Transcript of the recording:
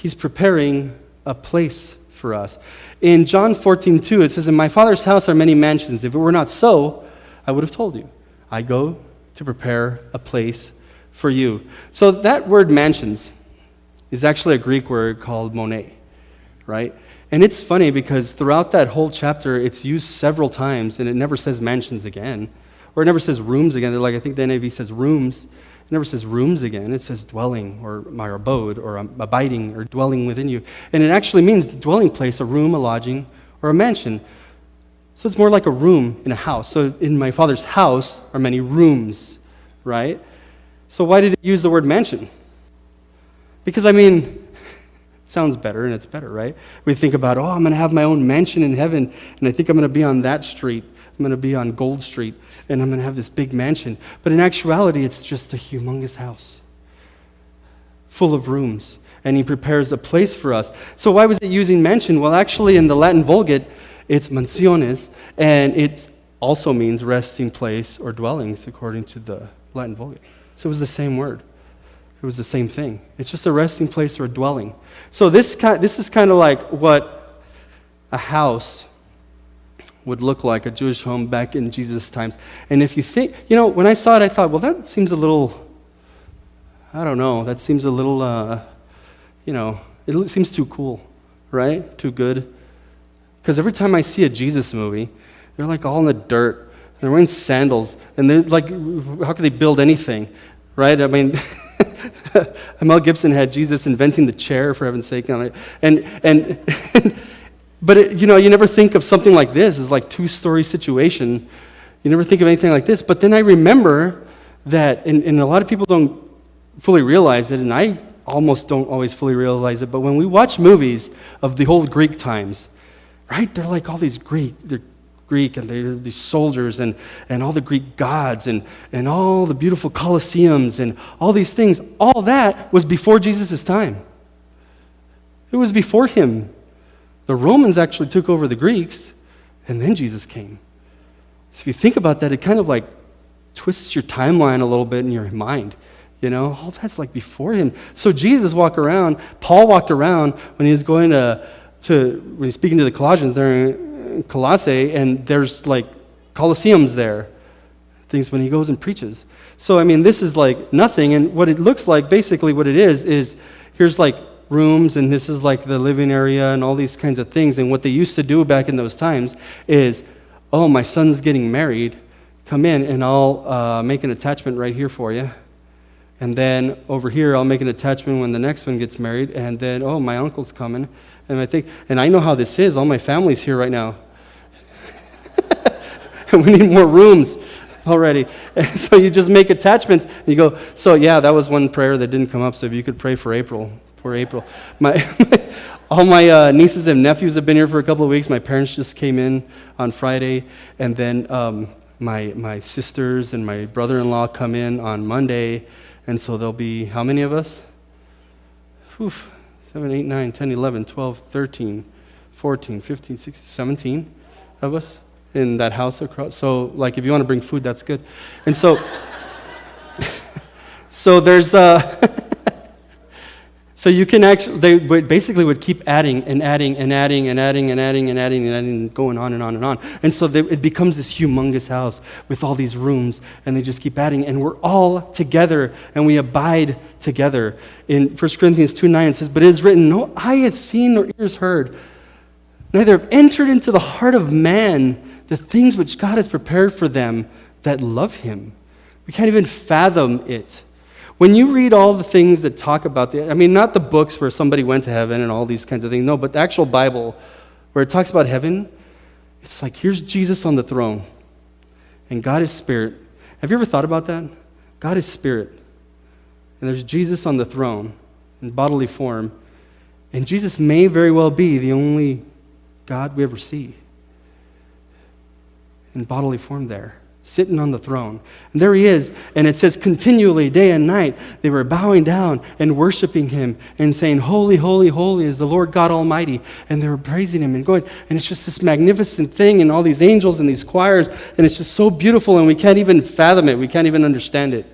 He's preparing a place for us. In John 14:2, it says, "In my Father's house are many mansions. If it were not so, I would have told you. I go to prepare a place for you." So that word mansions is actually a Greek word called monē, right? And it's funny because throughout that whole chapter, it's used several times, and it never says mansions again, or it never says rooms again. They're like, I think the NIV says rooms. It never says rooms again. It says dwelling, or my abode, or abiding, or dwelling within you. And it actually means the dwelling place, a room, a lodging, or a mansion. So it's more like a room in a house. So in my Father's house are many rooms, right? So why did it use the word mansion? Because, I mean, it sounds better, and it's better, right? We think about, oh, I'm going to have my own mansion in heaven, and I think I'm going to be on that street. I'm going to be on Gold Street, and I'm going to have this big mansion. But in actuality, it's just a humongous house full of rooms, and he prepares a place for us. So why was it using mansion? Well, actually, in the Latin Vulgate, it's mansiones, and it also means resting place or dwellings, according to the Latin Vulgate. So it was the same word. It was the same thing. It's just a resting place or a dwelling. So this is kind of like what a house would look like, a Jewish home back in Jesus' times. And if you think, when I saw it, I thought, well, that seems a little, I don't know, that seems a little, it seems too cool, right? Too good. Because every time I see a Jesus movie, they're like all in the dirt. They're wearing sandals. And they're like, how could they build anything, right? I mean, Mel Gibson had Jesus inventing the chair, for heaven's sake. But you never think of something like this as like two-story situation. You never think of anything like this. But then I remember that, and a lot of people don't fully realize it, and I almost don't always fully realize it, but when we watch movies of the old Greek times, right, they're like all these they're Greek, and they're these soldiers, and all the Greek gods, and all the beautiful Colosseums, and all these things. All that was before Jesus' time. It was before him. The Romans actually took over the Greeks, and then Jesus came. So if you think about that, it kind of like twists your timeline a little bit in your mind. All that's like before him. So Jesus Paul walked around when he was going when he's speaking to the Colossians there in Colossae, and there's like Colosseums there, things when he goes and preaches. So, I mean, this is like nothing, and what it looks like, basically what it is here's like rooms, and this is like the living area and all these kinds of things. And what they used to do back in those times is, oh, my son's getting married, come in and I'll make an attachment right here for you. And then over here, I'll make an attachment when the next one gets married. And then, oh, my uncle's coming. And I know how this is. All my family's here right now. We need more rooms already. And so you just make attachments. And you go, so yeah, that was one prayer that didn't come up. So if you could pray for April. Poor April. All my nieces and nephews have been here for a couple of weeks. My parents just came in on Friday. And then my sisters and my brother-in-law come in on Monday. And so there'll be, how many of us? 7, 8, 9, 10, 11, 12, 13, 14, 15, 16, 17 of us in that house across. So, like, if you want to bring food, that's good. And so, so there's, so you can actually, they basically would keep adding and adding and adding and adding and adding and adding and adding, and going on and on and on. And so it becomes this humongous house with all these rooms, and they just keep adding, and we're all together, and we abide together. In 1 Corinthians 2:9 it says, "But it is written, no eye has seen nor ears heard, neither have entered into the heart of man the things which God has prepared for them that love him." We can't even fathom it. When you read all the things that talk about not the books where somebody went to heaven and all these kinds of things, no, but the actual Bible where it talks about heaven, it's like, here's Jesus on the throne, and God is spirit. Have you ever thought about that? God is spirit, and there's Jesus on the throne in bodily form, and Jesus may very well be the only God we ever see in bodily form there, sitting on the throne. And there he is, and it says continually, day and night, they were bowing down and worshiping him and saying, "Holy, holy, holy is the Lord God Almighty." And they were praising him and going, and it's just this magnificent thing, and all these angels and these choirs, and it's just so beautiful, and we can't even fathom it. We can't even understand it.